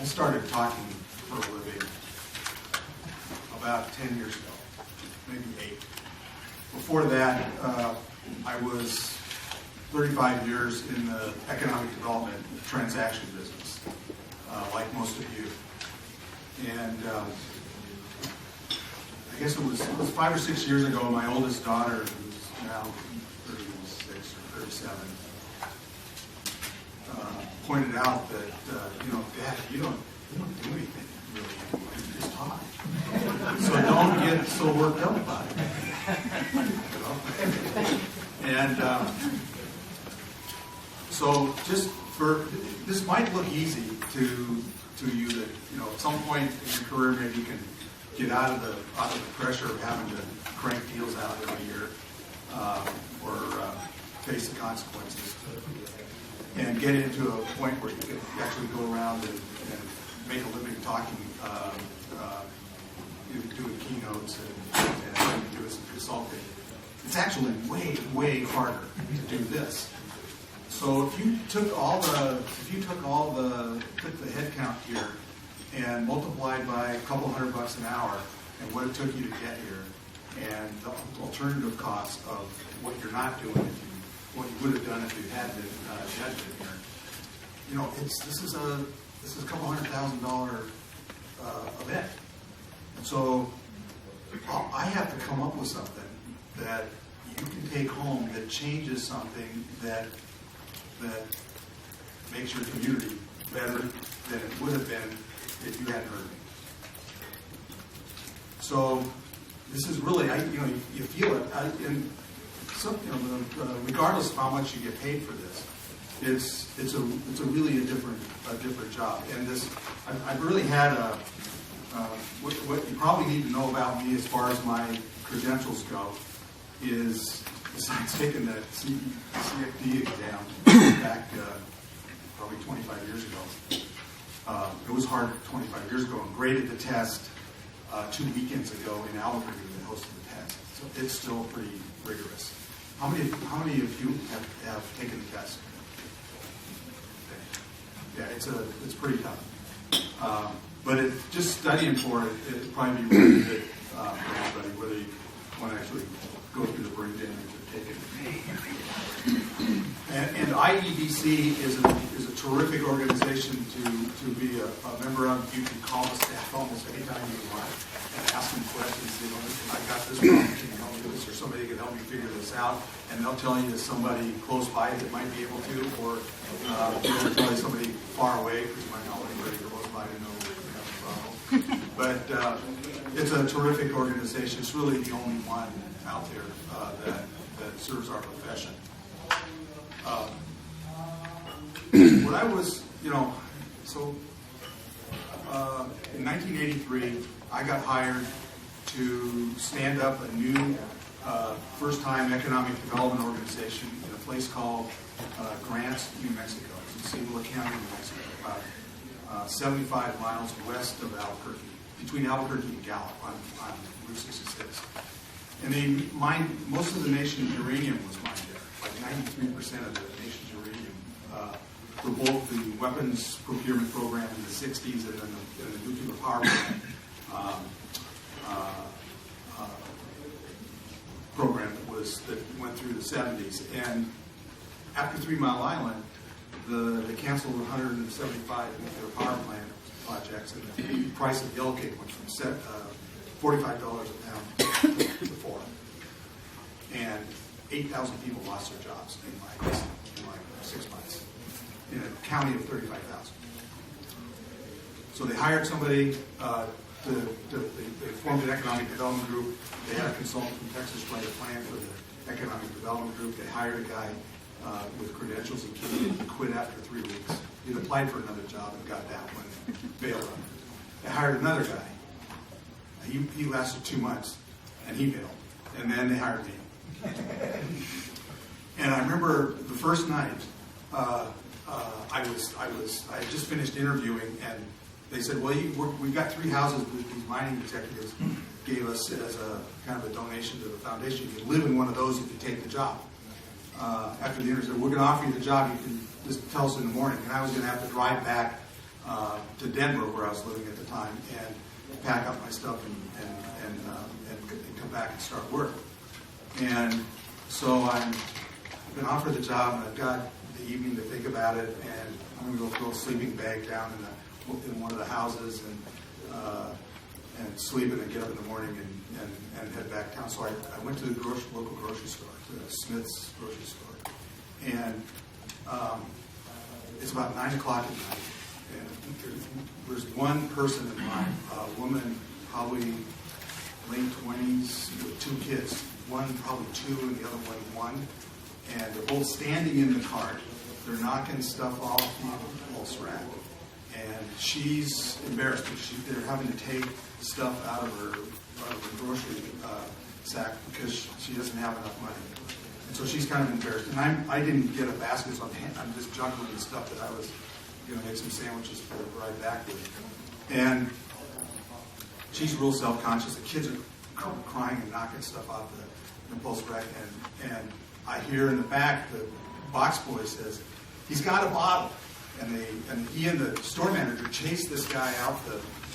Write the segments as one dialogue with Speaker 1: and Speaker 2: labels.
Speaker 1: I started talking for a living about 10 years ago, maybe 8. Before that, I was 35 years in the economic development transaction business, like most of you. And I guess it was 5 or 6 years ago, my oldest daughter, who's now 36 or 37, pointed out that, Dad, you don't do anything really anymore. You just talk. So don't get so worked up about it. And so just this might look easy to you that, at some point in your career, maybe you can get out of the pressure of having to crank deals out every year or face the consequences, and get into a point where you can actually go around and make a living talking, doing keynotes and doing some consulting. It's actually way, way harder to do this. So if you took the head count here and multiplied by a couple $100 an hour and what it took you to get here, and the alternative costs of what you're not doing, what you would have done if you had been here, this is a couple $100,000 event. And so I have to come up with something that you can take home that changes something that makes your community better than it would have been if you hadn't heard me. So this is really, you feel it. Regardless of how much you get paid for this, it's a really a different job. And this, I've really had what you probably need to know about me as far as my credentials go is, besides taking the CFD exam back probably 25 years ago. It was hard 25 years ago, and graded the test 2 weekends ago in Albuquerque that hosted the test. So it's still pretty rigorous. How many of you have taken the test? Okay. Yeah, it's pretty tough. But just studying for it, it'd probably be really good for anybody, whether you want to actually go through the brain damage of taking it. And IEDC is a terrific organization to be a member of. You can call the staff almost anytime you want and ask them questions. Listen, I got this problem, can you help me with this? Or somebody can help me figure this out. And they'll tell you somebody close by that might be able to, or they'll tell you somebody far away, because you might not want anybody close by to know that you have a problem. But it's a terrific organization. It's really the only one out there that serves our profession. When I was, in 1983, I got hired to stand up a new first-time economic development organization in a place called Grants, New Mexico. It's in Cibola County, New Mexico, about 75 miles west of Albuquerque, between Albuquerque and Gallup on Route 66. And they mined, most of the nation's uranium was mined there, like 93% of the nation's uranium, for both the weapons procurement program in the 60s and then the nuclear power plant program that went through the 70s. And after 3 Mile Island, they canceled 175 nuclear power plant projects, and the price of yellowcake went from $45 a pound to $4. And 8,000 people lost their jobs in like 6 months in a county of 35,000. So they hired somebody. They formed an economic development group. They had a consultant from Texas write a plan for the economic development group. They hired a guy with credentials and he quit after 3 weeks. He'd applied for another job and got that one, bailed on it. They hired another guy. He lasted 2 months and he bailed. And then they hired me. And I remember the first night, I had just finished interviewing, and they said, well, we've got 3 houses that these mining executives gave us as a kind of a donation to the foundation. You can live in one of those if you take the job. after the interview said, we're going to offer you the job, you can just tell us in the morning. And I was going to have to drive back to Denver, where I was living at the time, and pack up my stuff and come back and start work. And so I've been offered the job, and I've got the evening to think about it, and I'm going to go throw a sleeping bag down in one of the houses and sleep and then get up in the morning and head back down. So I went to the local grocery store, to Smith's grocery store, and it's about 9 o'clock at night, and there's one person in line, a woman, probably late 20s, with 2 kids, one probably 2 and the other one, and they're both standing in the cart. They're knocking stuff off the pulse rack, and she's embarrassed because they're having to take stuff out of her grocery sack because she doesn't have enough money. And so she's kind of embarrassed. And I didn't get a basket, so I'm just juggling the stuff that I was going to make some sandwiches for the ride back with. And she's real self-conscious. The kids are crying and knocking stuff off the impulse rack. And I hear in the back the box boy says, he's got a bottle. And he and the store manager chase this guy out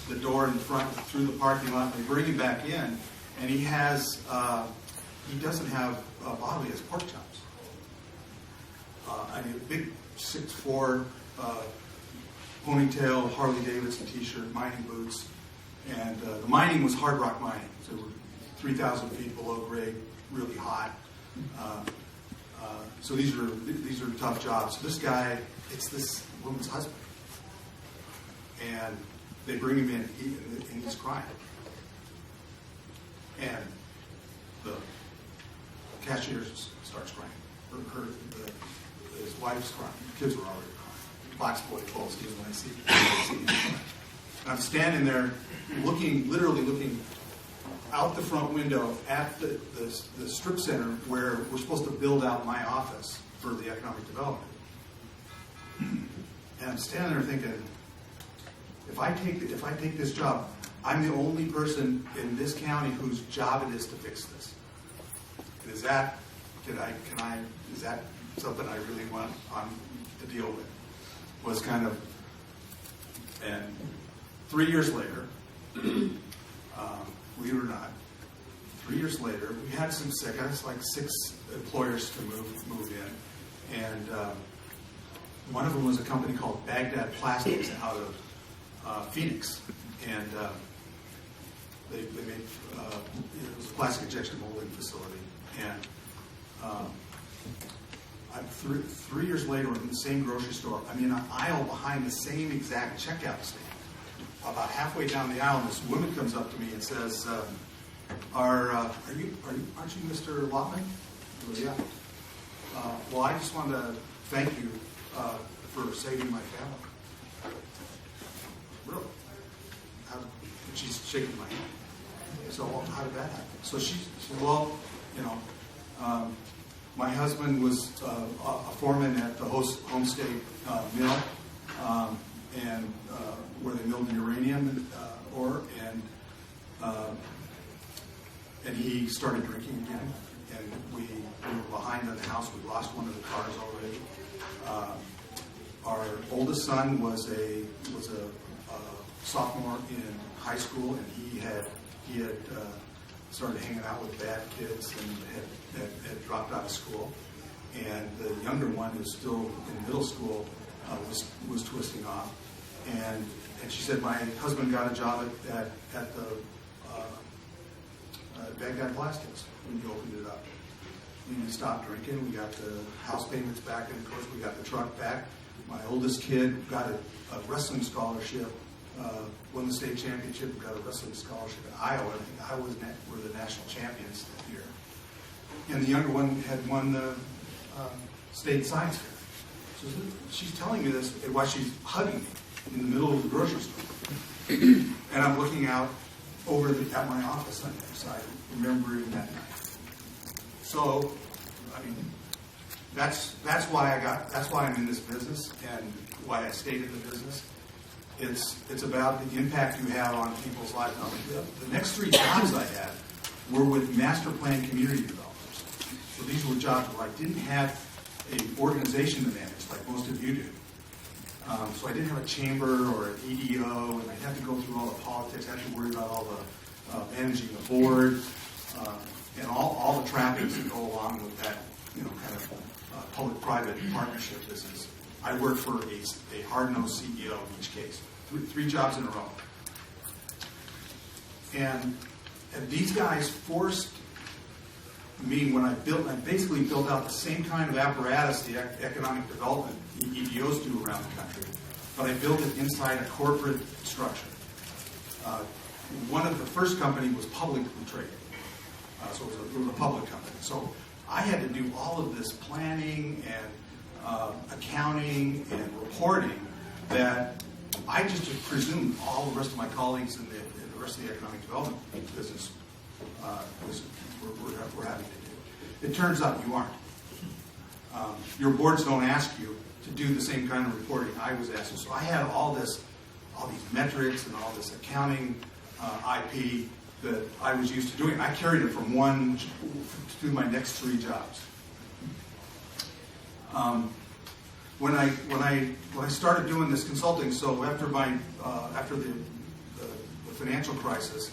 Speaker 1: the door in front through the parking lot. And they bring him back in, and he doesn't have a bottle. He has pork chops. And a big 6'4" ponytail, Harley Davidson T-shirt, mining boots, and the mining was hard rock mining, so we're 3,000 feet below grade, really hot. So these are tough jobs. So this guy, it's this woman's husband, and they bring him in, and he's crying, and the cashier starts crying. His wife's crying. The kids were already crying. Box boy calls me when I see him crying. And I'm standing there, literally looking out the front window at the strip center where we're supposed to build out my office for the economic development. And I'm standing there thinking, if I take this job, I'm the only person in this county whose job it is to fix this. And is that something I really want to deal with? Was kind of, and 3 years later, believe it or not, 3 years later, we had some sick. I was like 6 employers to move in, and one of them was a company called Baghdad Plastics out of Phoenix, and they made it was a plastic injection molding facility, and I'm 3 years later in the same grocery store. I'm in an aisle behind the same exact checkout stand. About halfway down the aisle, this woman comes up to me and says, aren't you Mr. Lautman? I go, yeah. Well, I just wanted to thank you for saving my family. Really? And she's shaking my hand. So, well, how did that happen? So she said, well, my husband was a foreman at the Homestay Mill, and where they milled the uranium ore, and he started drinking again, and we were behind on the house. We lost one of the cars already. Our oldest son was a sophomore in high school, and he had started hanging out with bad kids and had dropped out of school. And the younger one, who's still in middle school, was twisting off. And she said, my husband got a job at the Baghdad Plastics when he opened it up. We stopped drinking. We got the house payments back, and of course we got the truck back. My oldest kid got a wrestling scholarship, won the state championship, got a wrestling scholarship in Iowa. I think Iowa were the national champions that year. And the younger one had won the state science fair. So she's telling me this while she's hugging me in the middle of the grocery store. And I'm looking out over at my office on the other side, remembering that night. So, I mean, that's why I'm in this business and why I stayed in the business. It's about the impact you have on people's lives. Now, the next 3 jobs I had were with master plan community developers. So these were jobs where I didn't have an organization to manage like most of you do. So I didn't have a chamber or an EDO, and I had to go through all the politics. I had to worry about all the managing the board and all the trappings that go along with that, kind of public-private partnership business. I worked for a hard-nosed CEO in each case, three jobs in a row. And these guys forced me, when I basically built out the same kind of apparatus the economic development EDOs do around the country, but I built it inside a corporate structure. One of the first company was publicly traded, so it was a public company. So I had to do all of this planning and accounting and reporting that I just presumed all the rest of my colleagues in the rest of the economic development business we're having to do. It turns out you aren't. Your boards don't ask you to do the same kind of reporting I was asked to. So I had all these metrics and all this accounting IP that I was used to doing. I carried it from one to my next three jobs. When I started doing this consulting, so after the financial crisis,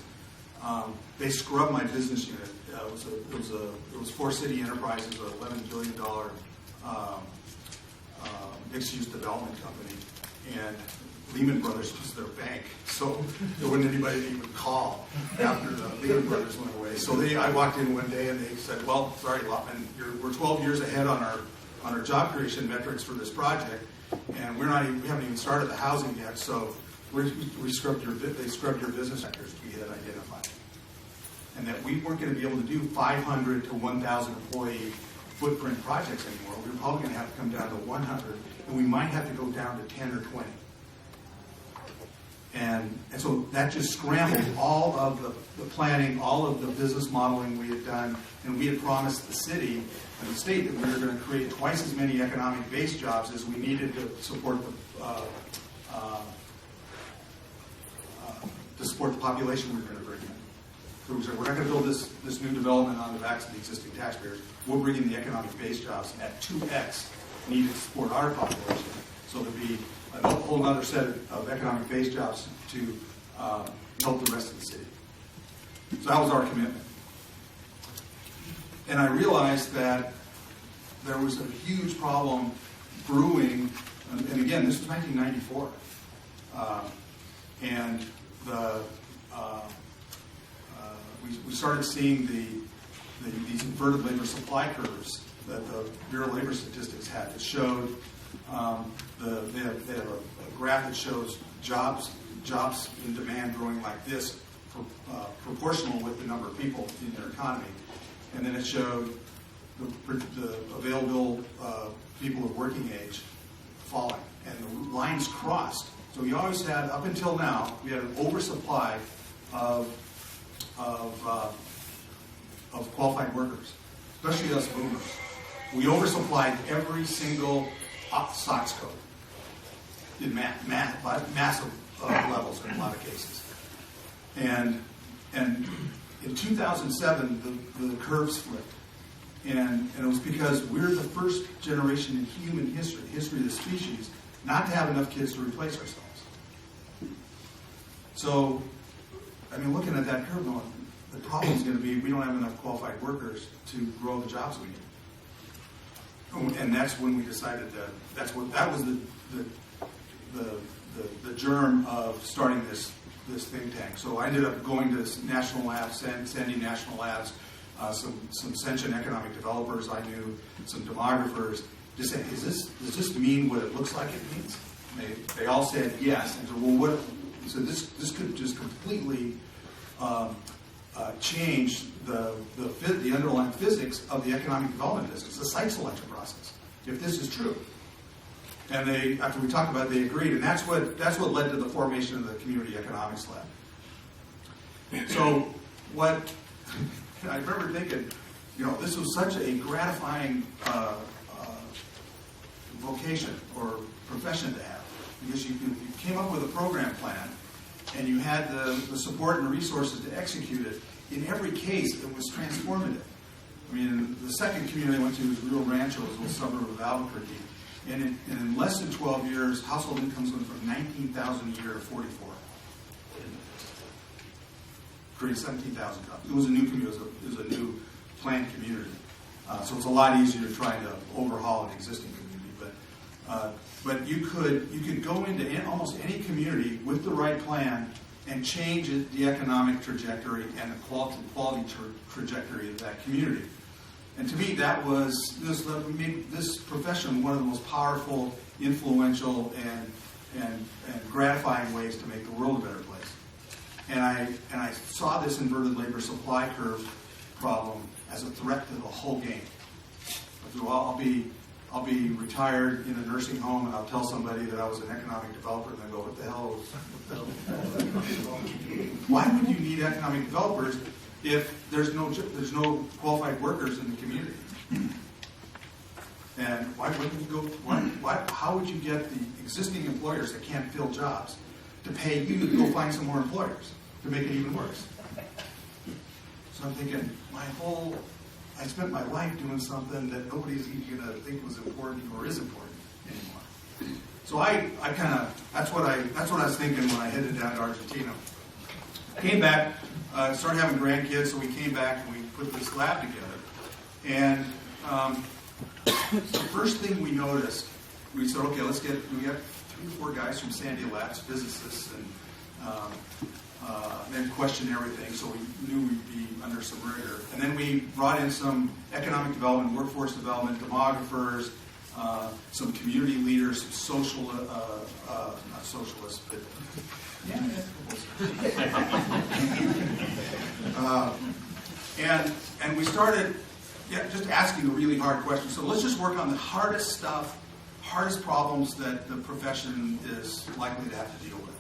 Speaker 1: they scrubbed my business unit. It was 4 city enterprises, an $11 billion mixed-use development company, and Lehman Brothers was their bank, so there wasn't anybody they would call after the Lehman Brothers went away. So I walked in one day and they said, "Well, sorry, Lautman, we're 12 years ahead on our job creation metrics for this project, and we haven't even started the housing yet. So they scrubbed your business sectors we had identified, and that we weren't going to be able to do 500 to 1,000 employee footprint projects anymore. We were probably going to have to come down to 100, and we might have to go down to 10 or 20." And so that just scrambled all of the planning, all of the business modeling we had done, and we had promised the city and the state that we were going to create twice as many economic-based jobs as we needed to support the population we were going to bring in. So we said, we're not going to build this new development on the backs of the existing taxpayers. We'll bring in the economic-based jobs at 2x needed to support our population. So there'd be a whole other set of economic-based jobs to help the rest of the city. So that was our commitment. And I realized that there was a huge problem brewing, and again, this was 1994. And we started seeing these inverted labor supply curves that the Bureau of Labor Statistics had that showed they have a graph that shows jobs in demand growing like this, proportional with the number of people in their economy, and then it showed the available people of working age falling, and the lines crossed. So we always had, up until now, we had an oversupply of qualified workers, especially us boomers. We oversupplied every single SOX code in massive levels in a lot of cases. And in 2007, the curves flipped. And it was because we're the first generation in human history of the species, not to have enough kids to replace ourselves. So, I mean, looking at that curve, the problem is going to be we don't have enough qualified workers to grow the jobs we need. And that's when we decided that was the germ of starting this think tank. So I ended up going to national labs, sending national labs, some sentient economic developers I knew, some demographers, just saying, does this mean what it looks like it means? They all said yes. And so, well, so this could just completely change the underlying physics of the economic development business, the site selection process, if this is true. And after we talked about it, they agreed, and that's what led to the formation of the Community Economics Lab. So what I remember thinking, this was such a gratifying vocation or profession to have, because you came up with a program plan, and you had the support and the resources to execute it. In every case, it was transformative. I mean, the second community I went to was Rio Rancho, it was a little suburb of Albuquerque. And in less than 12 years, household incomes went from $19,000 a year to $44,000. Created 17,000 jobs. It was a new community. It was a new planned community. So it's a lot easier trying to overhaul an existing community. But you could go into almost any community with the right plan and change the economic trajectory and the quality trajectory of that community. And to me, that was made this profession one of the most powerful, influential, and gratifying ways to make the world a better place. And I saw this inverted labor supply curve problem as a threat to the whole game. I'll be retired in a nursing home, and I'll tell somebody that I was an economic developer, and they go, "What the hell? Why would you need economic developers if there's no qualified workers in the community? And why wouldn't you go? How would you get the existing employers that can't fill jobs to pay you to go find some more employers to make it even worse?" So I'm thinking, I spent my life doing something that nobody's even going to think was important or is important anymore. So that's what I was thinking when I headed down to Argentina. Came back, started having grandkids, so we came back and we put this lab together. And the first thing we noticed, we said, okay, we got 3 or 4 guys from Sandia Labs, physicists, and then questioned everything, so we knew we'd be under some rigor. And then we brought in some economic development, workforce development, demographers, some community leaders, some not socialists, but and we started just asking the really hard questions. So let's just work on the hardest stuff, hardest problems that the profession is likely to have to deal with.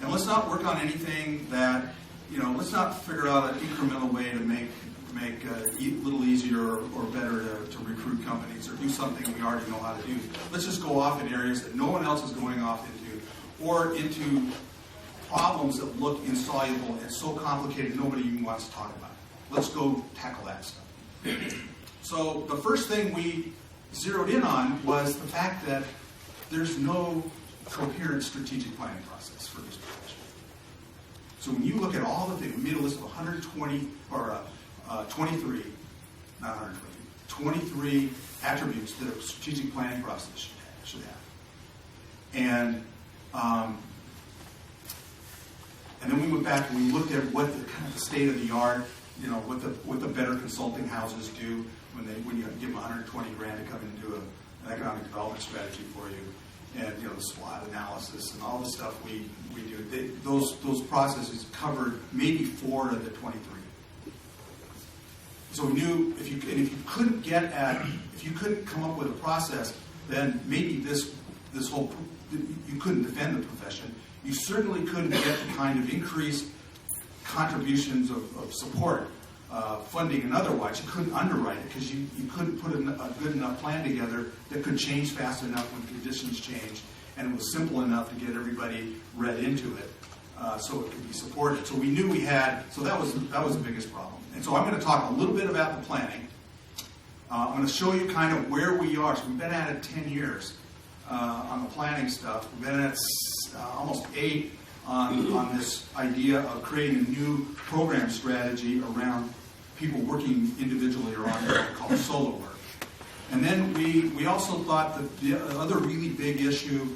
Speaker 1: And let's not work on anything that, let's not figure out an incremental way to make it a little easier or better to recruit companies or do something we already know how to do. Let's just go off in areas that no one else is going off into, or into problems that look insoluble and so complicated nobody even wants to talk about it. Let's go tackle that stuff. So the first thing we zeroed in on was the fact that there's no coherent strategic planning process for this profession. So when you look at all the things, we made a list of 120 or 23, not 120, 23 attributes that a strategic planning process should have. And then we went back and we looked at what the kind of the state of the art, what the better consulting houses do when you give them 120 grand to come and do an economic development strategy for you. And the SWOT analysis and all the stuff we do. Those processes covered maybe 4 of the 23. So we knew if you couldn't come up with a process, then maybe this whole you couldn't defend the profession. You certainly couldn't get the kind of increased contributions of support, funding and otherwise. You couldn't underwrite it because you couldn't put a good enough plan together that could change fast enough when conditions changed, and it was simple enough to get everybody read into it so it could be supported. So we knew we had, so that was the biggest problem. And so I'm going to talk a little bit about the planning. I'm going to show you kind of where we are. So we've been at it 10 years on the planning stuff. We've been at almost 8 on this idea of creating a new program strategy around people working individually or on what we call solo work. And then we also thought that the other really big issue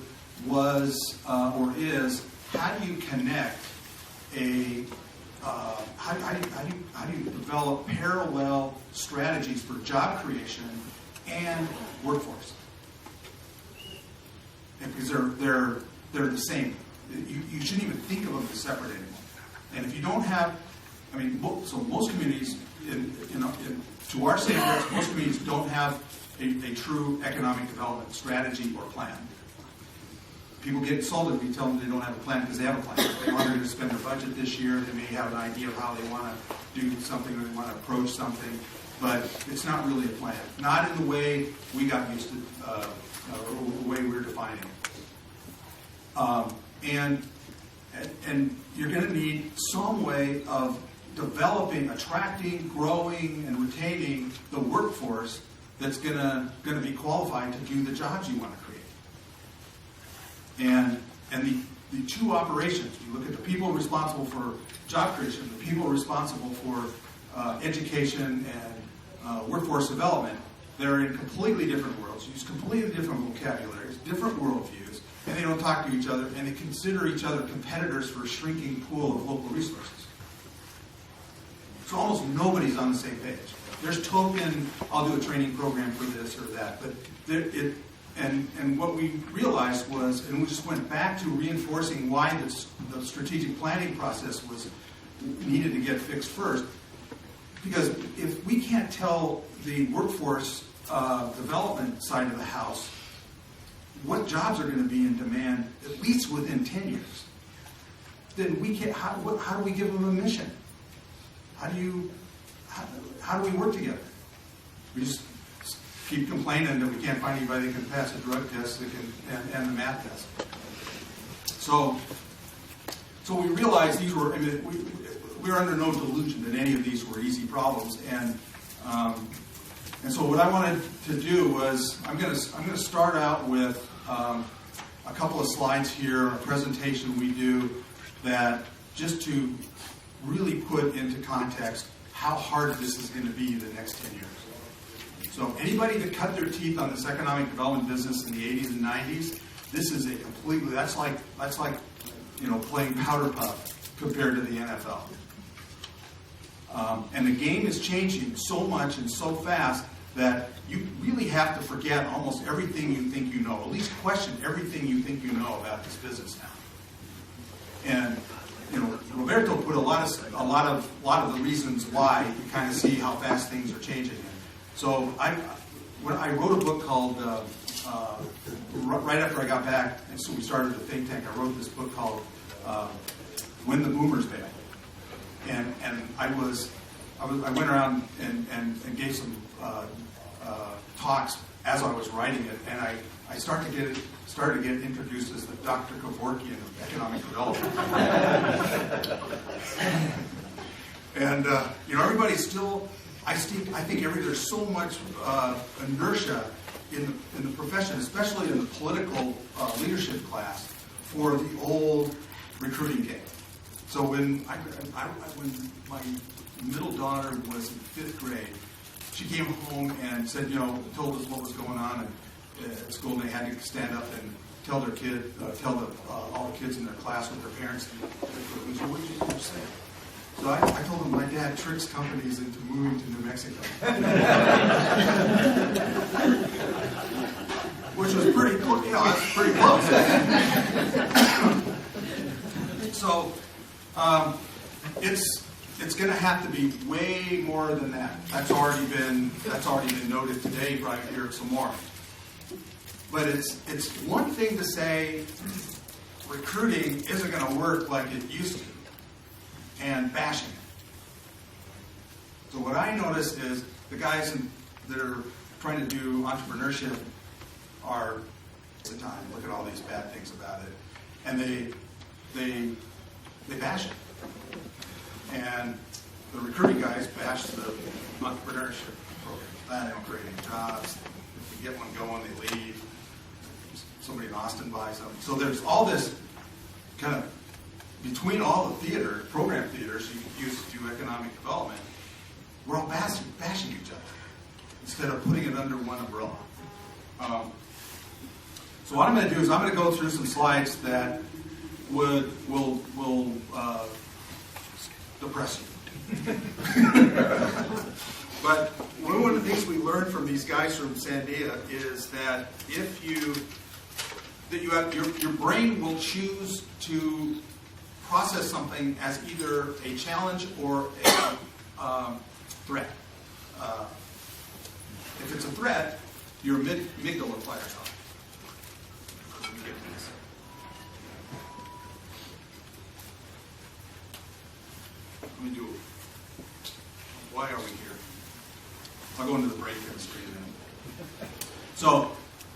Speaker 1: was or is how do you connect how do you develop parallel strategies for job creation and workforce? Because they're the same. You shouldn't even think of them as separate anymore. And if you don't have, so most communities, to our standards, most communities don't have a true economic development strategy or plan. People get insulted if you tell them they don't have a plan because they have a plan. They want to spend their budget this year. They may have an idea of how they want to do something or they want to approach something, but it's not really a plan. Not in the way we got used to, or the way we're defining it. And you're going to need some way of developing, attracting, growing, and retaining the workforce that's going to be qualified to do the jobs you want to create. And the two operations, you look at the people responsible for job creation, the people responsible for education and workforce development, they're in completely different worlds, use completely different vocabularies, different worldviews, and they don't talk to each other, and they consider each other competitors for a shrinking pool of local resources. So almost nobody's on the same page. There's token, I'll do a training program for this or that, but and what we realized was, and we just went back to reinforcing why the strategic planning process was needed to get fixed first, because if we can't tell the workforce development side of the house what jobs are going to be in demand, at least within 10 years, then we can't. How do we give them a mission? How do we work together? We just keep complaining that we can't find anybody that can pass a drug test and the math test. So we realized these were. I mean, we were under no delusion that any of these were easy problems, and so what I wanted to do was I'm going to start out with a couple of slides here, a presentation we do that just to really put into context how hard this is going to be the next 10 years. So anybody that cut their teeth on this economic development business in the 80s and 90s, this is a completely, that's like playing powder puff compared to the NFL. And the game is changing so much and so fast that you really have to forget almost everything you think you know, at least question everything you think you know about this business now. And Roberto put a lot of the reasons why you kind of see how fast things are changing. So I wrote a book called right after I got back, and so we started the think tank. I wrote this book called "When the Boomers Bail," and I went around and gave some talks as I was writing it, and I started to get introduced as the Dr. Kevorkian of economic development. And everybody's still. I think there's so much inertia in the profession, especially in the political leadership class, for the old recruiting game. So when my middle daughter was in 5th grade, she came home and said, told us what was going on at school, and they had to stand up and tell their kid, all the kids in their class what their parents did. So what did you say? So I told them my dad tricks companies into moving to New Mexico. Which was pretty cool. That's pretty close. So it's going to have to be way more than that. That's already been noted today right here at some more. But it's one thing to say recruiting isn't going to work like it used to, and bashing it. So what I noticed is the guys that are trying to do entrepreneurship are at the time look at all these bad things about it, and they bash it. And the recruiting guys bash the entrepreneurship program. That ain't creating jobs. If you get one going, they leave. Somebody in Austin buys them. So there's all this kind of between all the program theaters you use to do economic development, we're all bashing each other instead of putting it under one umbrella. So what I'm going to do is I'm going to go through some slides that will depress you. But one of the things we learned from these guys from Sandia is that your brain will choose to process something as either a challenge or a threat. If it's a threat, your amygdala fires on. Let me do it. Why are we here? I'll go into the brain chemistry in a minute. So,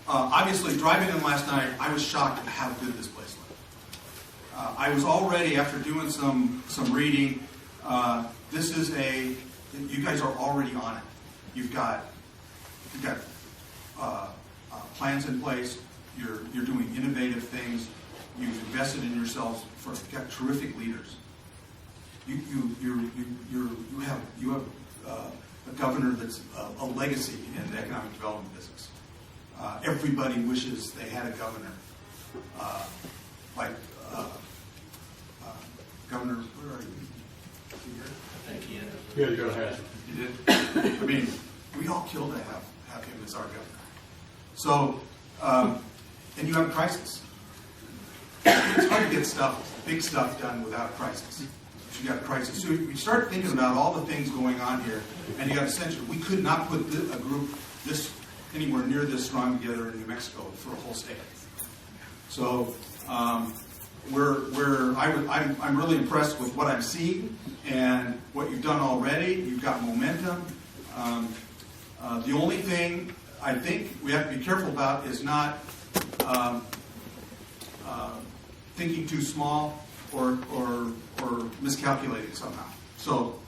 Speaker 1: obviously, driving in last night, I was shocked at how good this place looked. I was already, after doing some reading, This is you guys are already on it. You've got plans in place. You're doing innovative things. You've invested in yourselves. You've got terrific leaders. You have a governor that's a legacy in the economic development business. Everybody wishes they had a governor like Governor. Where are you?
Speaker 2: Thank you.
Speaker 3: Yeah, you go ahead.
Speaker 1: You did. I mean, we all kill to have him as our governor. So, and you have a crisis. It's hard to get big stuff done without a crisis. You got a crisis. So you start thinking about all the things going on here, and you got a sense we could not put a group this anywhere near this strong together in New Mexico for a whole state. So I'm really impressed with what I'm seeing and what you've done already. You've got momentum. The only thing I think we have to be careful about is not thinking too small or miscalculating somehow. So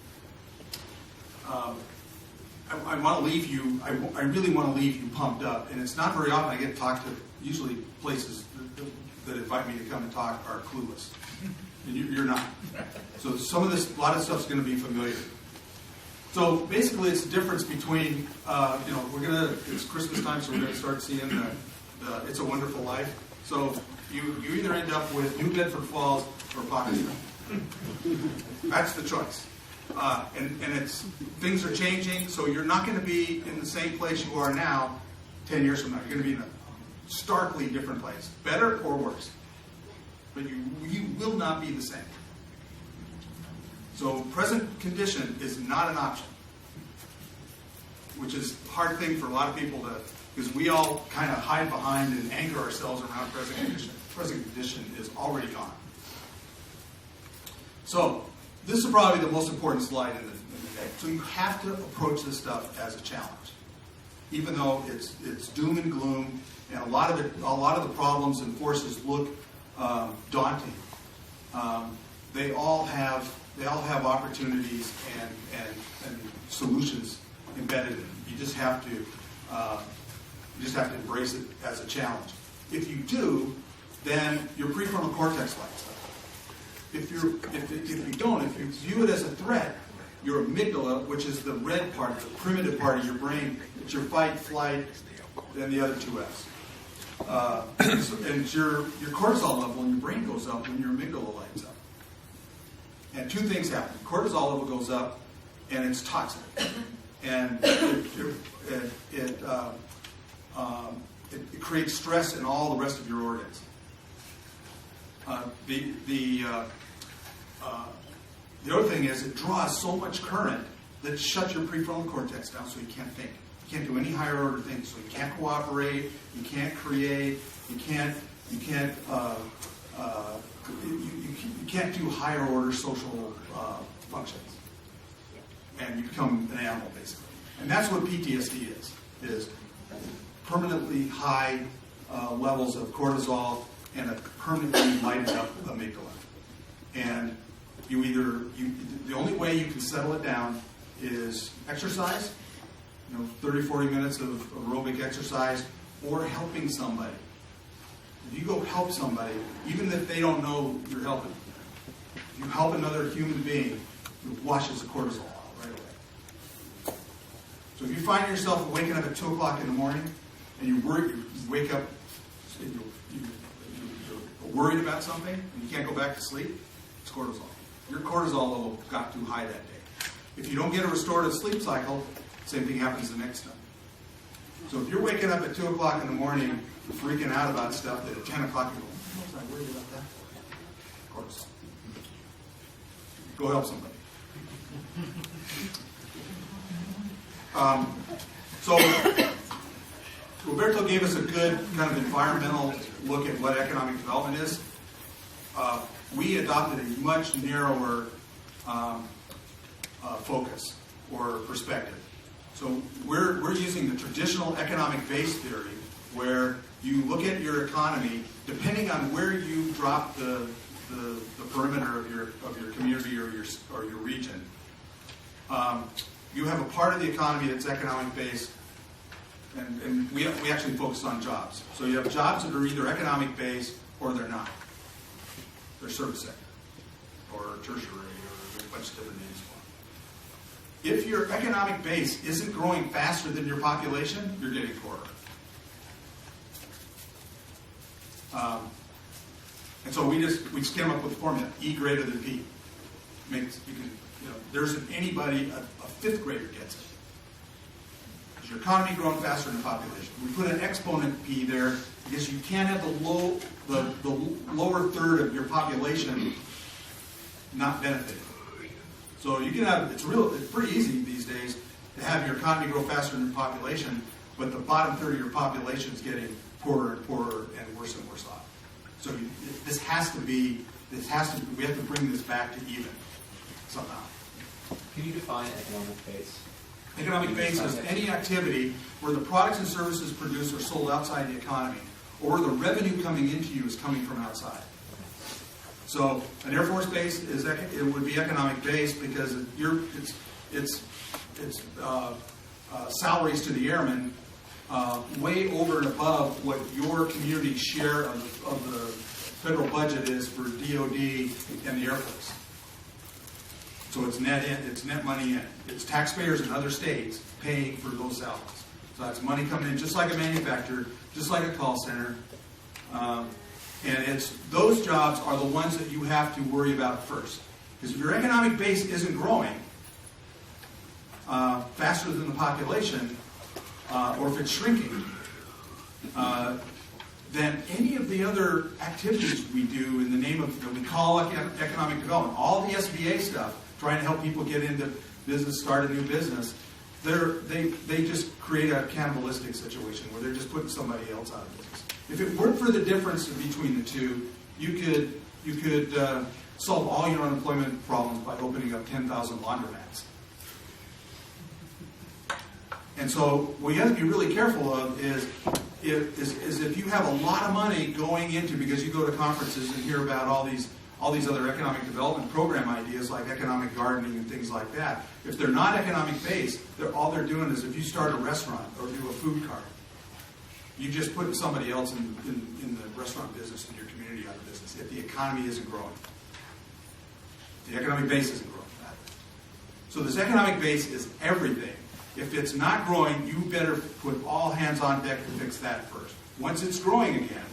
Speaker 1: I want to leave you. I really want to leave you pumped up. And it's not very often I get to talk to. Usually places that invite me to come and talk are clueless, and you're not. So a lot of stuff's going to be familiar. So basically, it's the difference between it's Christmas time, so we're gonna start seeing the It's a Wonderful Life. So you either end up with New Bedford Falls or Pakistan. That's the choice. And things are changing, so you're not going to be in the same place you are now 10 years from now. You're going to be in a starkly different place, better or worse. But you will not be the same. So present condition is not an option, which is a hard thing for a lot of people to, because we all kind of hide behind and anchor ourselves around present condition. Present condition is already gone. So this is probably the most important slide in the day. So you have to approach this stuff as a challenge, even though it's doom and gloom, and a lot of the problems and forces look daunting. They all have opportunities and solutions embedded in them. You just have to embrace it as a challenge. If you do, then your prefrontal cortex lights up. If you don't, if you view it as a threat, your amygdala, which is the red part, the primitive part of your brain, it's your fight, flight, and the other two F's. And your cortisol level in your brain goes up when your amygdala lights up. And two things happen. Cortisol level goes up, and it's toxic. And it creates stress in all the rest of your organs. The other thing is it draws so much current that it shuts your prefrontal cortex down, so you can't think. You can't do any higher order things. So you can't cooperate. You can't create. You can't do higher order social functions, and you become an animal basically. And that's what PTSD is permanently high levels of cortisol and a permanently lighted up amygdala. And the only way you can settle it down is exercise, 30, 40 minutes of aerobic exercise, or helping somebody. If you go help somebody, even if they don't know you're helping, if you help another human being, it washes the cortisol out right away. So if you find yourself waking up at 2 o'clock in the morning, and you wake up, and you're worried about something, and you can't go back to sleep, it's cortisol. Your cortisol level got too high that day. If you don't get a restorative sleep cycle, same thing happens the next time. So if you're waking up at 2 o'clock in the morning, freaking out about stuff that at 10 o'clock you go, what was I worried about that? Cortisol. Go help somebody. So Roberto gave us a good kind of environmental look at what economic development is. We adopted a much narrower focus or perspective. So we're using the traditional economic base theory, where you look at your economy, depending on where you drop the the perimeter of your community or your region. You have a part of the economy that's economic based, and we actually focus on jobs. So you have jobs that are either economic based or they're not. They're service sector or tertiary or a bunch of different names for them. If your economic base isn't growing faster than your population, you're getting poorer. And so we just came up with a formula: E greater than P. There isn't anybody a fifth grader gets it. Is your economy growing faster than the population? We put an exponent P there because you can't have the lower third of your population not benefiting. So you can have it's pretty easy these days to have your economy grow faster than your population, but the bottom third of your population is getting poorer and poorer and worse off. So we have to bring this back to even somehow.
Speaker 3: Can you define economic base?
Speaker 1: Economic base is any activity where the products and services produced are sold outside the economy, or the revenue coming into you is coming from outside. So an Air Force base would be economic base because it's salaries to the airmen way over and above what your community share of the federal budget is for DOD and the Air Force. So it's net money in. It's taxpayers in other states paying for those salaries. So that's money coming in, just like a manufacturer, just like a call center. And those jobs are the ones that you have to worry about first. Because if your economic base isn't growing faster than the population, or if it's shrinking, then any of the other activities we do in the name of that we call economic development, all the SBA stuff, trying to help people get into business, start a new business, they just create a cannibalistic situation where they're just putting somebody else out of business. If it weren't for the difference between the two, you could solve all your unemployment problems by opening up 10,000 laundromats. And so what you have to be really careful of is if you have a lot of money going into, because you go to conferences and hear about all these other economic development program ideas like economic gardening and things like that. If they're not economic based, all they're doing is if you start a restaurant or do a food cart, you just put somebody else in the restaurant business in your community out of business if the economy isn't growing. The economic base isn't growing. So this economic base is everything. If it's not growing, you better put all hands on deck to fix that first. Once it's growing again,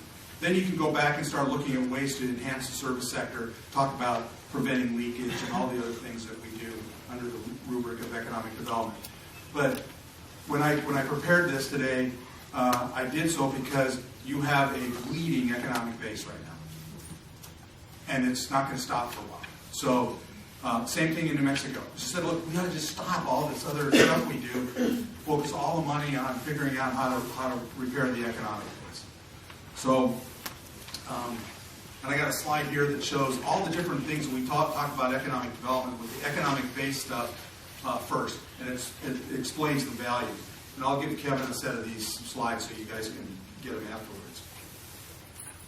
Speaker 1: then you can go back and start looking at ways to enhance the service sector, talk about preventing leakage and all the other things that we do under the rubric of economic development. But when I prepared this today, I did so because you have a bleeding economic base right now. And it's not going to stop for a while. So same thing in New Mexico. She said, look, we got to just stop all this other stuff we do, focus all the money on figuring out how to repair the economic base. So, and I got a slide here that shows all the different things we talk about economic development with the economic base stuff first, and it explains the value. And I'll give Kevin a set of these slides so you guys can get them afterwards.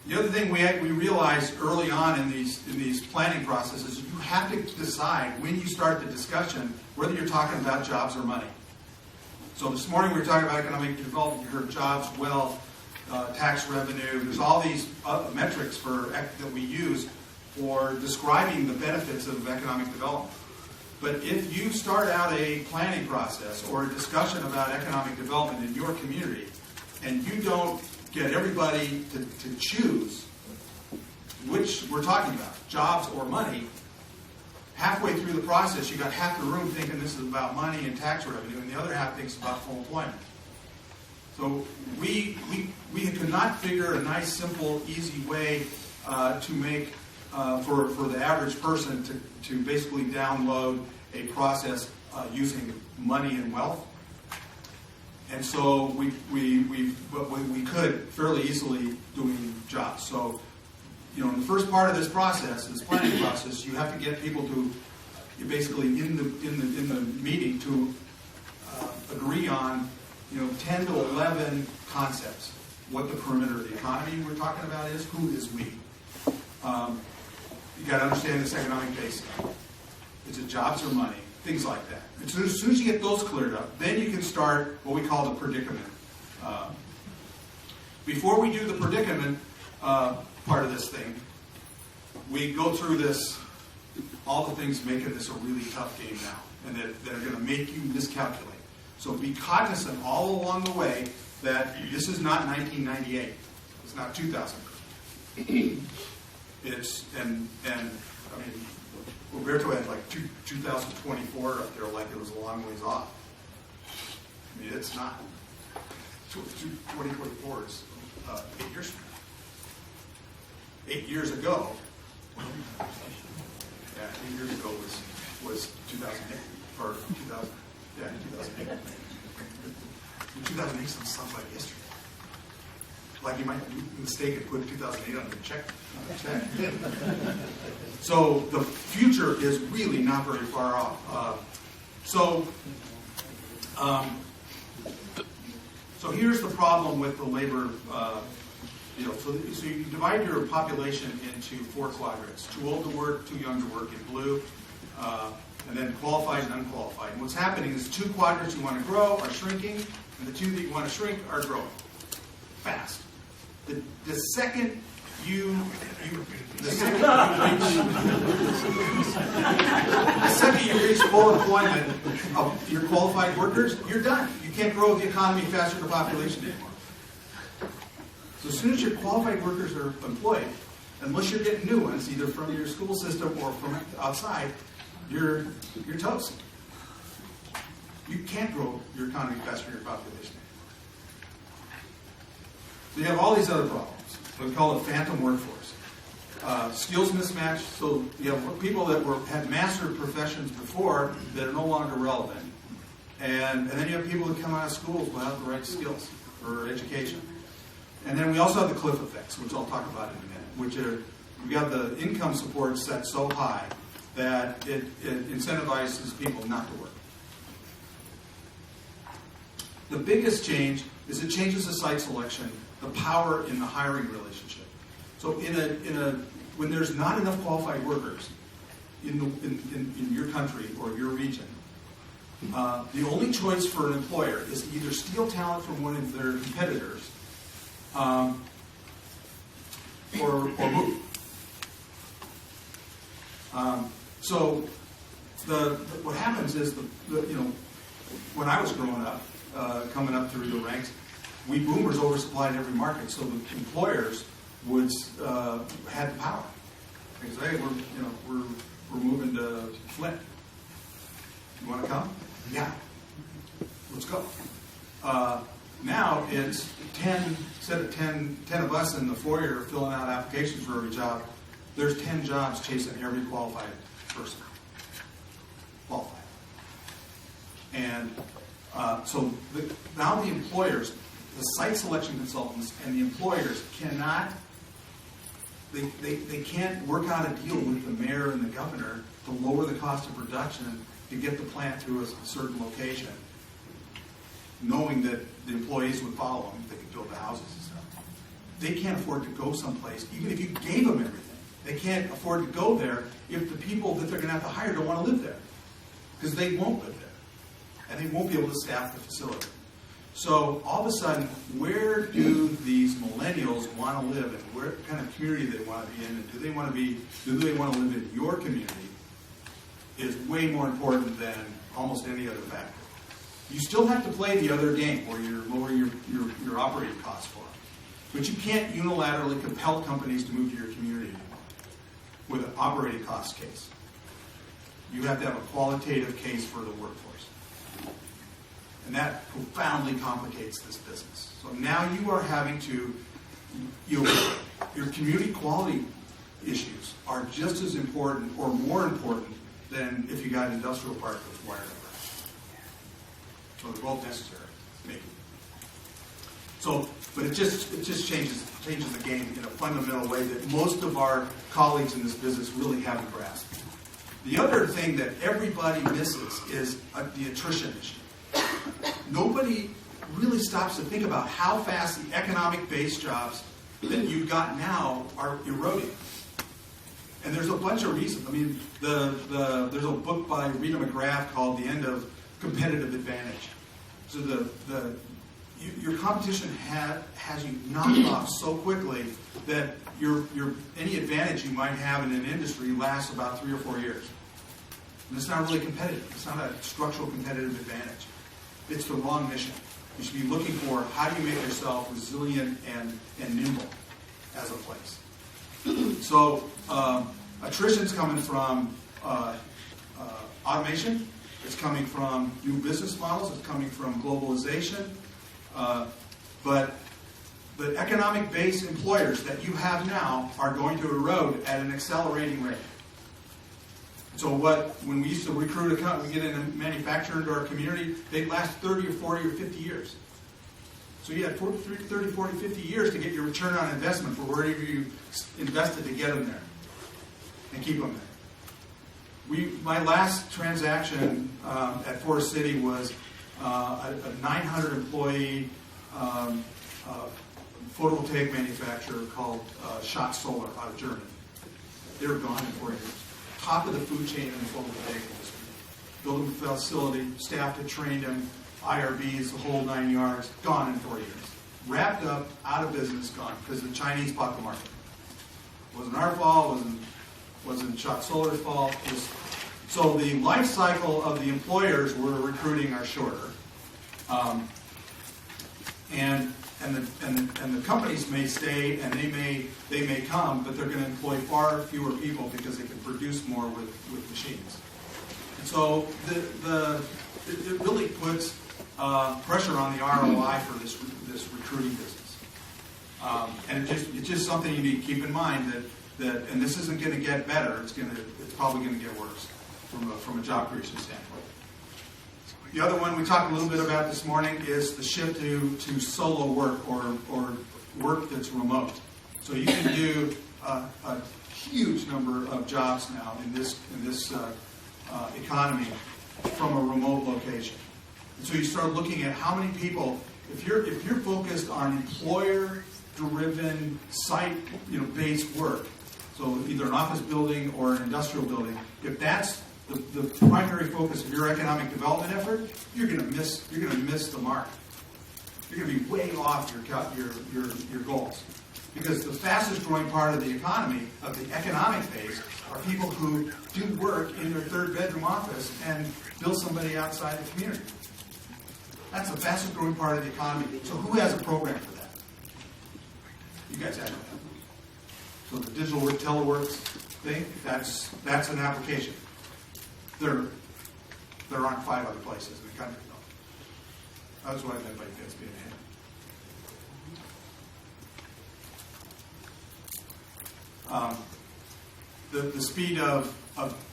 Speaker 1: The other thing we realized early on in these planning processes is you have to decide when you start the discussion whether you're talking about jobs or money. So this morning we were talking about economic development. You heard jobs, wealth, tax revenue. There's all these metrics that we use for describing the benefits of economic development. But if you start out a planning process or a discussion about economic development in your community and you don't get everybody to choose which we're talking about, jobs or money, halfway through the process you got half the room thinking this is about money and tax revenue and the other half thinks about full employment. So we could not figure a nice, simple, easy way to make for the average person to basically download a process using money and wealth. And so we could fairly easily doing jobs. So, in the first part of this process, this planning process, you have to get people to basically in the meeting to agree on 10 to 11 concepts. What the perimeter of the economy we're talking about is, who is we. You got to understand this economic base. Is it jobs or money? Things like that. And so as soon as you get those cleared up, then you can start what we call the predicament. Before we do the predicament part of this thing, we go through this, all the things making this a really tough game now, and that are going to make you miscalculate. So be cognizant all along the way that this is not 1998. It's not 2000. It's, and I mean, Roberto had like 2024 up there like it was a long ways off. I mean, it's not. 2024 is 8 years from now. 8 years ago, yeah, 8 years ago was 2008, or 2000, yeah, 2008. 2008 sounds like yesterday. Like you might be mistaken, put 2008 on the check. So the future is really not very far off. So here's the problem with the labor. So you divide your population into 4 quadrants: too old to work, too young to work in blue, and then qualified and unqualified. And what's happening is 2 quadrants you want to grow are shrinking, and the 2 that you want to shrink are growing fast. The second you reach full employment of your qualified workers, you're done. You can't grow the economy faster than the population anymore. So as soon as your qualified workers are employed, unless you're getting new ones, either from your school system or from outside, you're toast. You can't grow your economy faster than your population. So you have all these other problems. We call it phantom workforce. Skills mismatch. So you have people that had mastered professions before that are no longer relevant. And then you have people that come out of schools without the right skills or education. And then we also have the cliff effects, which I'll talk about in a minute, which are, we got the income support set so high that it incentivizes people not to work. The biggest change is it changes the site selection, the power in the hiring relationship. So when there's not enough qualified workers in your country or your region, the only choice for an employer is to either steal talent from one of their competitors or move. So what happens is when I was growing up, coming up through the ranks, we boomers oversupplied every market, so the employers had the power. They say, hey, we're moving to Flint. You want to come? Yeah. Let's go. Now it's 10, instead of 10 of us in the foyer filling out applications for every job, there's 10 jobs chasing every qualified person. Qualified. And so now the employers, the site selection consultants and the employers cannot, they can't work out a deal with the mayor and the governor to lower the cost of production to get the plant to a certain location, knowing that the employees would follow them if they could build the houses and stuff. They can't afford to go someplace, even if you gave them everything. They can't afford to go there if the people that they're going to have to hire don't want to live there, because they won't live there, and they won't be able to staff the facility. So all of a sudden, where do these millennials want to live, and what kind of community they want to be in, and do they want to live in your community, is way more important than almost any other factor. You still have to play the other game where you lower your operating costs for them. But you can't unilaterally compel companies to move to your community with an operating cost case. You have to have a qualitative case for the workforce. And that profoundly complicates this business. So now you are having to, your community quality issues are just as important or more important than if you got an industrial park with wired over. So they're both necessary, maybe. So, but it just changes the game in a fundamental way that most of our colleagues in this business really haven't grasped. The other thing that everybody misses is the attrition issue. Nobody really stops to think about how fast the economic-based jobs that you've got now are eroding. And there's a bunch of reasons. I mean, there's a book by Rita McGrath called The End of Competitive Advantage. So your competition has you knocked off so quickly that any advantage you might have in an industry lasts about 3 or 4 years. And it's not really competitive. It's not a structural competitive advantage. It's the wrong mission. You should be looking for how do you make yourself resilient and nimble as a place. So attrition's coming from automation. It's coming from new business models. It's coming from globalization. But the economic base employers that you have now are going to erode at an accelerating rate. So when we used to recruit a company, we get in a manufacturer into our community, they'd last 30 or 40 or 50 years. So you had 30, 40, 50 years to get your return on investment for wherever you invested to get them there and keep them there. My last transaction at Forest City was a 900 employee photovoltaic manufacturer called Schott Solar out of Germany. They were gone in 4 years. Top of the food chain in the photovoltaic industry. Built them a facility, staffed it, trained them, IRBs, the whole 9 yards, gone in 4 years. Wrapped up, out of business, gone, because the Chinese bought the market. Wasn't our fault, wasn't Schott Solar's fault. So the life cycle of the employers we're recruiting are shorter. And the companies may stay and they may come, but they're going to employ far fewer people because they can produce more with machines. And so it really puts pressure on the ROI for this recruiting business. And it's just something you need to keep in mind that and this isn't going to get better. It's probably going to get worse from a job creation standpoint. The other one we talked a little bit about this morning is the shift to solo work or work that's remote. So you can do a huge number of jobs now in this economy from a remote location. And so you start looking at how many people, if you're focused on employer-driven site-based work, so either an office building or an industrial building, if that's the primary focus of your economic development effort, you're going to miss the mark. You're going to be way off your goals, because the fastest growing part of the economy, of the economic base, are people who do work in their third bedroom office and build somebody outside the community. That's the fastest growing part of the economy. So who has a program for that? You guys have that. So the digital work teleworks thing, that's an application. There aren't 5 other places in the country, though. That's what I meant by kids being ahead. The speed of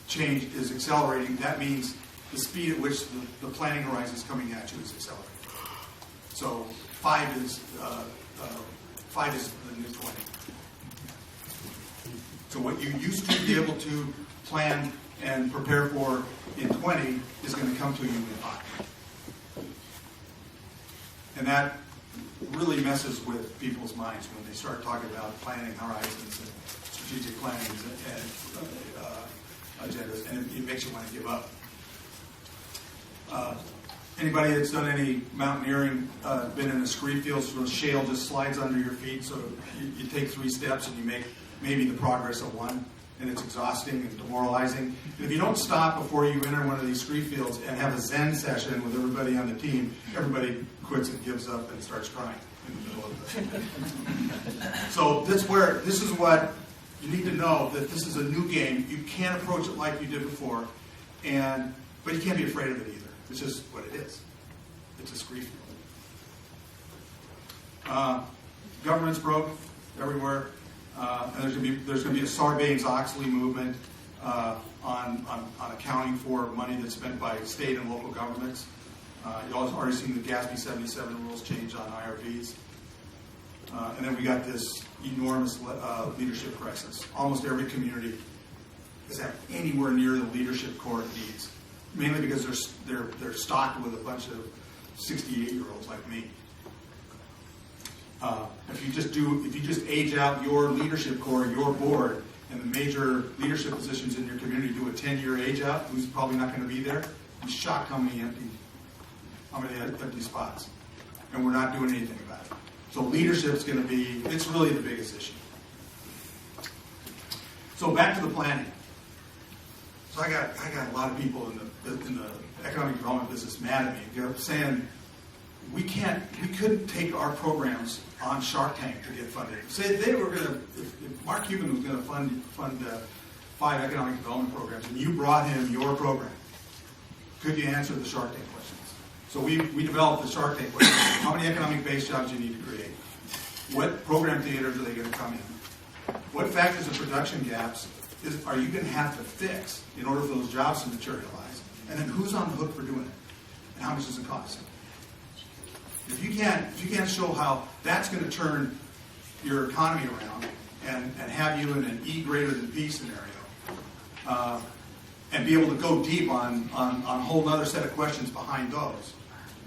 Speaker 1: change is accelerating. That means the speed at which the planning horizon is coming at you is accelerating. So 5 is the new 20. So what you used to be able to plan and prepare for in 20 is going to come to you in 5. And that really messes with people's minds when they start talking about planning horizons and strategic plannings and agendas, and it makes you want to give up. Anybody that's done any mountaineering, been in a scree field, so the shale just slides under your feet, so you take 3 steps and you make maybe the progress of 1. And it's exhausting and demoralizing. And if you don't stop before you enter one of these scree fields and have a Zen session with everybody on the team, everybody quits and gives up and starts crying in the middle of it. So this is what you need to know, that this is a new game. You can't approach it like you did before, but you can't be afraid of it either. It's just what it is. It's a scree field. Government's broke everywhere. And there's going to be a Sarbanes-Oxley movement on accounting for money that's spent by state and local governments. You've already seen the GASB 77 rules change on IRBs. And then we got this enormous leadership crisis. Almost every community doesn't have anywhere near the leadership core it needs, mainly because they're stocked with a bunch of 68-year-olds like me. If you just age out your leadership core, your board, and the major leadership positions in your community do a 10-year age out, who's probably not going to be there, I'm shocked how many empty spots. And we're not doing anything about it. So leadership's going to be, it's really the biggest issue. So back to the planning. So I got a lot of people in the economic development business mad at me, saying we couldn't take our programs on Shark Tank to get funded. Say they were going to, if Mark Cuban was going to fund 5 economic development programs, and you brought him your program, could you answer the Shark Tank questions? So we developed the Shark Tank questions. How many economic-based jobs do you need to create? What program theaters are they going to come in? What factors of production gaps are you going to have to fix in order for those jobs to materialize? And then who's on the hook for doing it? And how much does it cost? If you can't show how that's going to turn your economy around and have you in an E greater than P scenario, and be able to go deep on a whole other set of questions behind those,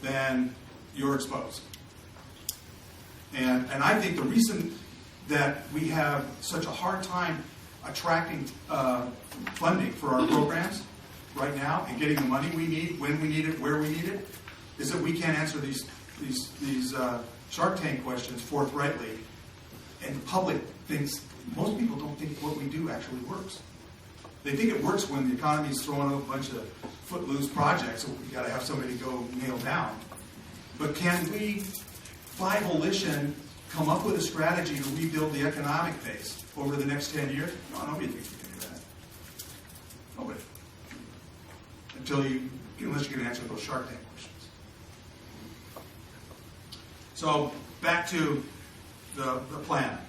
Speaker 1: then you're exposed. And I think the reason that we have such a hard time attracting funding for our programs right now and getting the money we need, when we need it, where we need it, is that we can't answer these Shark Tank questions forthrightly. And the public thinks, most people don't think what we do actually works. They think it works when the economy is throwing up a bunch of footloose projects that we've got to have somebody go nail down. But can we, by volition, come up with a strategy to rebuild the economic base over the next 10 years? No, nobody thinks we can do that. Nobody. Unless you can answer those Shark Tank questions. So, back to the plan.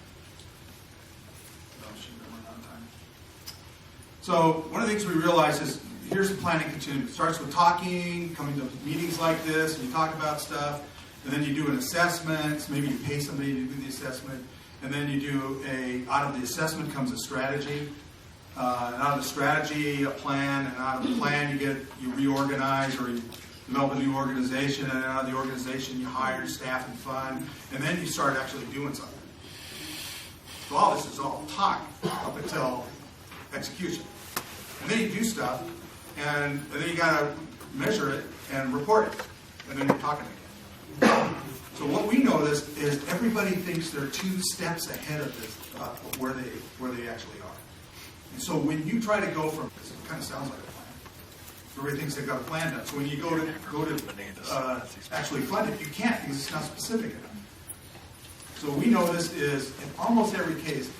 Speaker 1: So one of the things we realize is, here's the planning continuum. It starts with talking, coming to meetings like this, and you talk about stuff, and then you do an assessment, maybe you pay somebody to do the assessment, and then you do out of the assessment comes a strategy, and out of the strategy, a plan, and out of the plan you reorganize, or you develop a new organization, and out of the organization you hire staff and fund, and then you start actually doing something. So all this is all talk up until execution. And then you do stuff, and then you got to measure it and report it, and then you're talking again. So what we noticed is everybody thinks they're 2 steps ahead of this, where they actually are. And so when you try to go from, it kind of sounds like a plan. Everybody thinks they've got a plan done. So when you go to actually fund it, you can't because it's not specific enough. So what we noticed is in almost every case,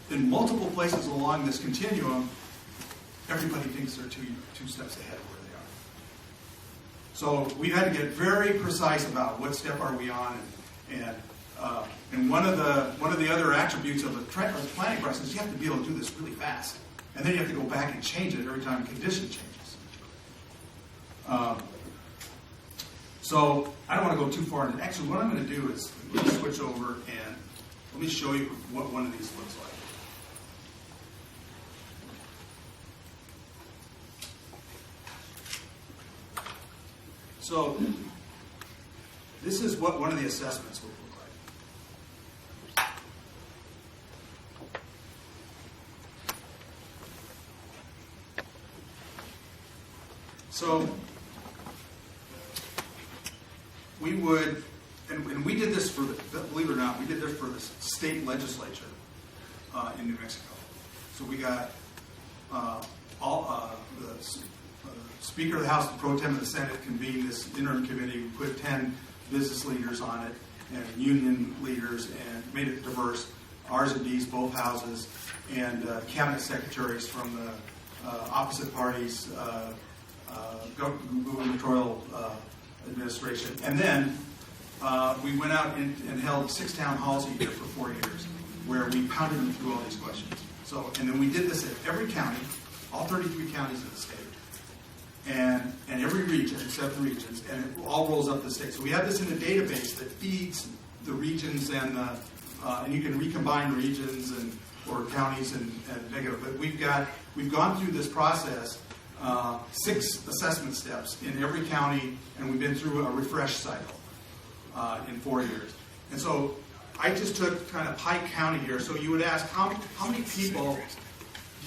Speaker 1: in multiple places along this continuum, everybody thinks they're two steps ahead of where they are. So we had to get very precise about what step are we on, and one of the other attributes of the planning process is you have to be able to do this really fast, and then you have to go back and change it every time a condition changes. So I don't want to go too far into. Actually, what I'm going to do is switch over and let me show you what one of these looks like. So this is what one of the assessments would look like. So we would, and we did this for, believe it or not, we did this for the state legislature in New Mexico. So we got the Speaker of the House, the Pro Tem of the Senate, convened this interim committee. We put 10 business leaders on it and union leaders and made it diverse. R's and D's, both houses, and cabinet secretaries from the opposite parties, gubernatorial administration. And then we went out and held 6 town halls a year for 4 years where we pounded them through all these questions. So, and then we did this at every county, all 33 counties in the state. And every region, except the regions, and it all rolls up the state. So we have this in a database that feeds the regions, and you can recombine regions or counties and make it. But we've gone through this process, 6 assessment steps in every county, and we've been through a refresh cycle in 4 years. And so I just took kind of Pike County here. So you would ask how many people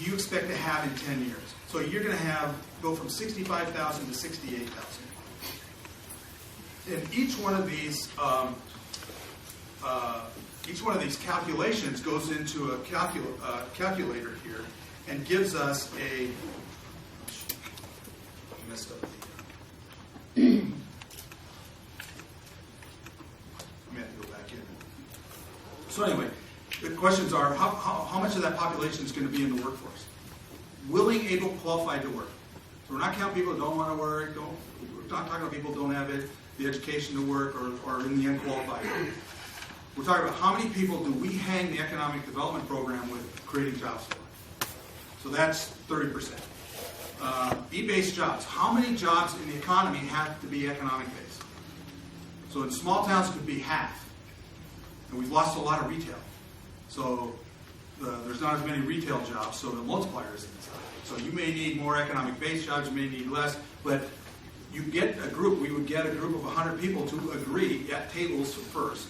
Speaker 1: do you expect to have in 10 years? So you're going to go from 65,000 to 68,000. And each one of these calculations goes into a calculator here and gives us a. I messed up. I'm going to have to go back in. So anyway, the questions are: how much of that population is going to be in the workforce? Willing, able, qualified to work. So we're not counting people who don't want to work. We're not talking about people who don't have the education to work or in the unqualified. We're talking about how many people do we hang the economic development program with creating jobs for. So that's 30%. E-based jobs. How many jobs in the economy have to be economic-based? So in small towns it could be half. And we've lost a lot of retail. So there's not as many retail jobs, so the multiplier is inside. So you may need more economic-based jobs, you may need less, but you get a group, we would get a group of 100 people to agree at tables first.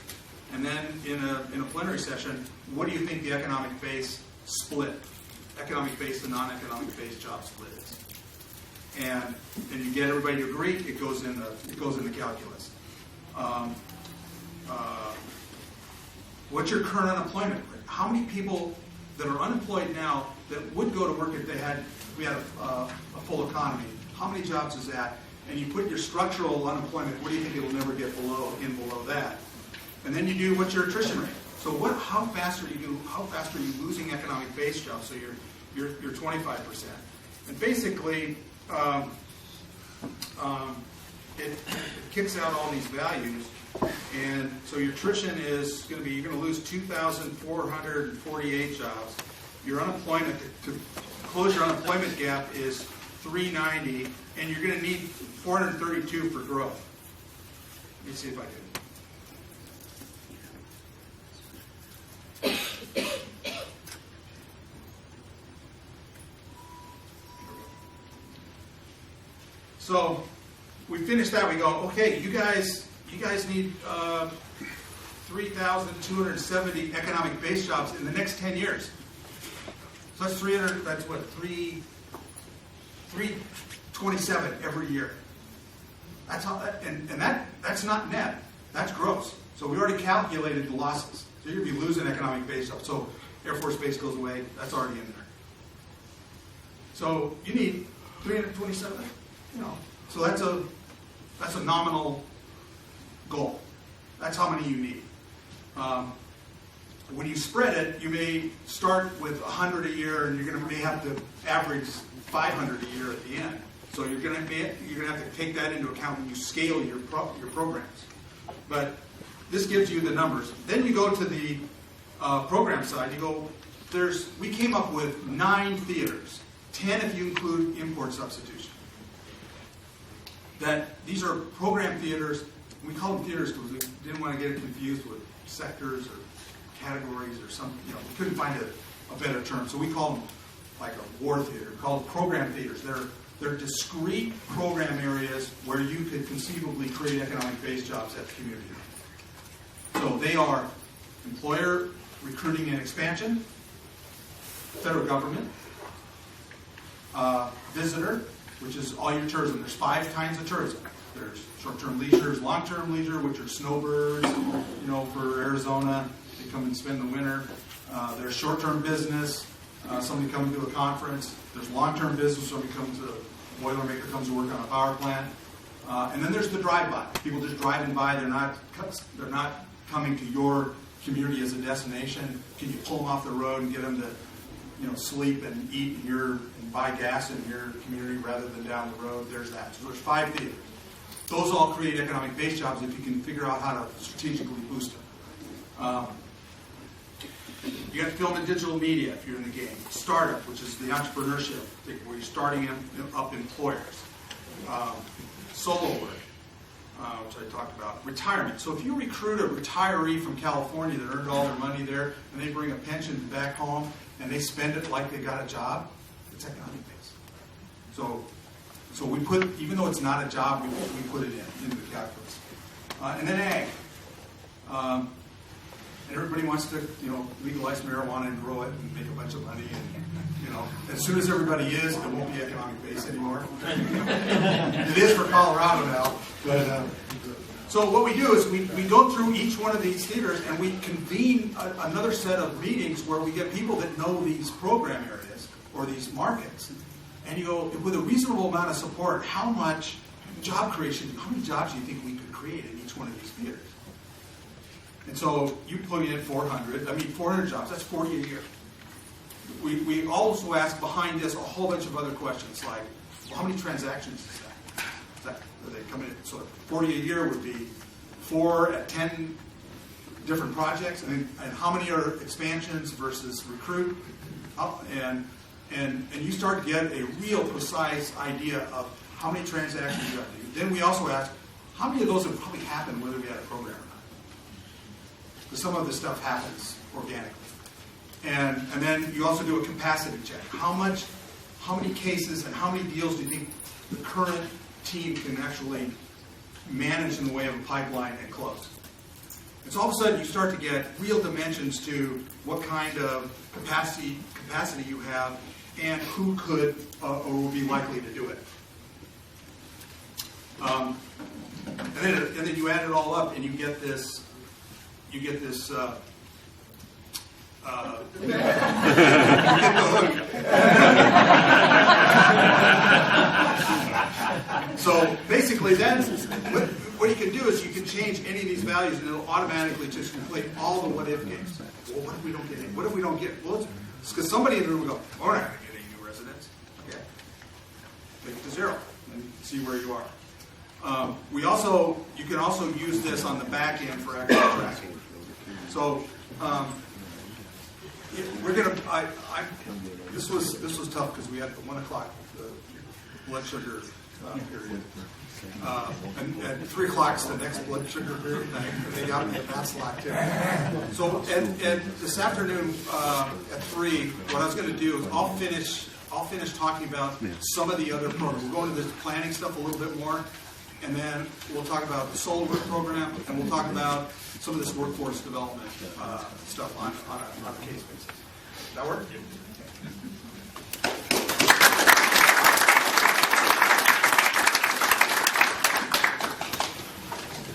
Speaker 1: And then in a plenary session, what do you think the economic-based split, economic-based and non-economic-based job split is? And you get everybody to agree, it goes in the calculus. What's your current unemployment rate? How many people that are unemployed now that would go to work if we had a full economy? How many jobs is that? And you put your structural unemployment, what do you think it will never get below that? And then you do what's your attrition rate? So how fast are you losing economic-based jobs? So you're 25%. And basically, it kicks out all these values. And so your attrition is going to be, you're going to lose 2,448 jobs. Your unemployment, to close your unemployment gap is 390, and you're going to need 432 for growth. Let me see if I can. So we finish that. We go, okay, you guys need 3,270 economic-based jobs in the next 10 years. So that's 300. That's what 327 every year. That's how. That's not net. That's gross. So we already calculated the losses. So you're going to be losing economic-based jobs. So Air Force Base goes away. That's already in there. So you need 327. So that's a nominal goal. That's how many you need. When you spread it, you may start with 100 a year, and you're may have to average 500 a year at the end. So you're going to have to take that into account when you scale your programs. But this gives you the numbers. Then you go to the program side. You go. We came up with 9 theaters, 10 if you include import substitution. That these are program theaters. We call them theaters because we didn't want to get it confused with sectors or categories or something. We couldn't find a better term, so we call them like a war theater. Called program theaters. They're discrete program areas where you could conceivably create economic-based jobs at the community. So they are employer recruiting and expansion, federal government, visitor, which is all your tourism. There's 5 kinds of tourism. There's short-term leisure, there's long-term leisure, which are snowbirds, for Arizona. They come and spend the winter. There's short-term business, somebody coming to a conference. There's long-term business, somebody comes to a boilermaker comes to work on a power plant. And then there's the drive-by. People just driving by. They're not coming to your community as a destination. Can you pull them off the road and get them to sleep and eat and buy gas in your community rather than down the road? There's that. So there's 5 theaters. Those all create economic-based jobs if you can figure out how to strategically boost them. You got film and digital media if you're in the game. Startup, which is the entrepreneurship thing where you're starting up employers. Solo work, which I talked about. Retirement. So if you recruit a retiree from California that earned all their money there and they bring a pension back home and they spend it like they got a job, it's economic-based. So we put, even though it's not a job, we put it into the calculus. And then ag. and everybody wants to, legalize marijuana and grow it and make a bunch of money. And, as soon as everybody is, it won't be economic base anymore. It is for Colorado now. But so what we do is we go through each one of these theaters and we convene another set of meetings where we get people that know these program areas or these markets. And you go, with a reasonable amount of support, how much job creation, how many jobs do you think we could create in each one of these theaters? And so you plug in 400 jobs, that's 40 a year. We also ask behind this a whole bunch of other questions like, well, how many transactions is that? Are they coming in? So 40 a year would be 4 at 10 different projects, and how many are expansions versus recruit? And you start to get a real precise idea of how many transactions you have to do. Then we also ask, how many of those have probably happened whether we had a program or not? Because some of this stuff happens organically. And then you also do a capacity check. How many cases and how many deals do you think the current team can actually manage in the way of a pipeline and close? And so all of a sudden you start to get real dimensions to what kind of capacity you have and who could or would be likely to do it. And then you add it all up and you get this. So basically, then what you can do is you can change any of these values, and it'll automatically just complete all the what-if games. Well, what if we don't get any? What if we don't get? Well, it's because somebody in the room will go, "Oh, we're not going to get any new residents." Okay, take it to 0 and see where you are. You can also use this on the back end for active tracking. So we're gonna. This was tough because we had 1 o'clock blood sugar period, and 3 o'clock's the next blood sugar period. And they got me at that slot too. So and this afternoon at 3, what I was going to do is I'll finish talking about some of the other programs. We'll go into this planning stuff a little bit more. And then we'll talk about the solar work program, and we'll talk about some of this workforce development stuff on a case basis. Does that work?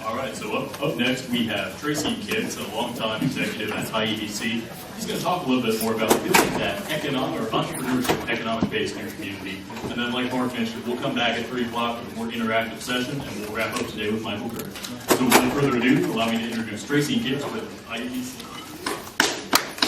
Speaker 2: All right, so up next we have Tracy Gibbs, a longtime executive at IEDC. He's going to talk a little bit more about building that economic or entrepreneurship economic base in your community. And then, like Mark mentioned, we'll come back at 3 o'clock with a more interactive session, and we'll wrap up today with Michael Kerr. So without further ado, allow me to introduce Tracy Gibbs with IEDC.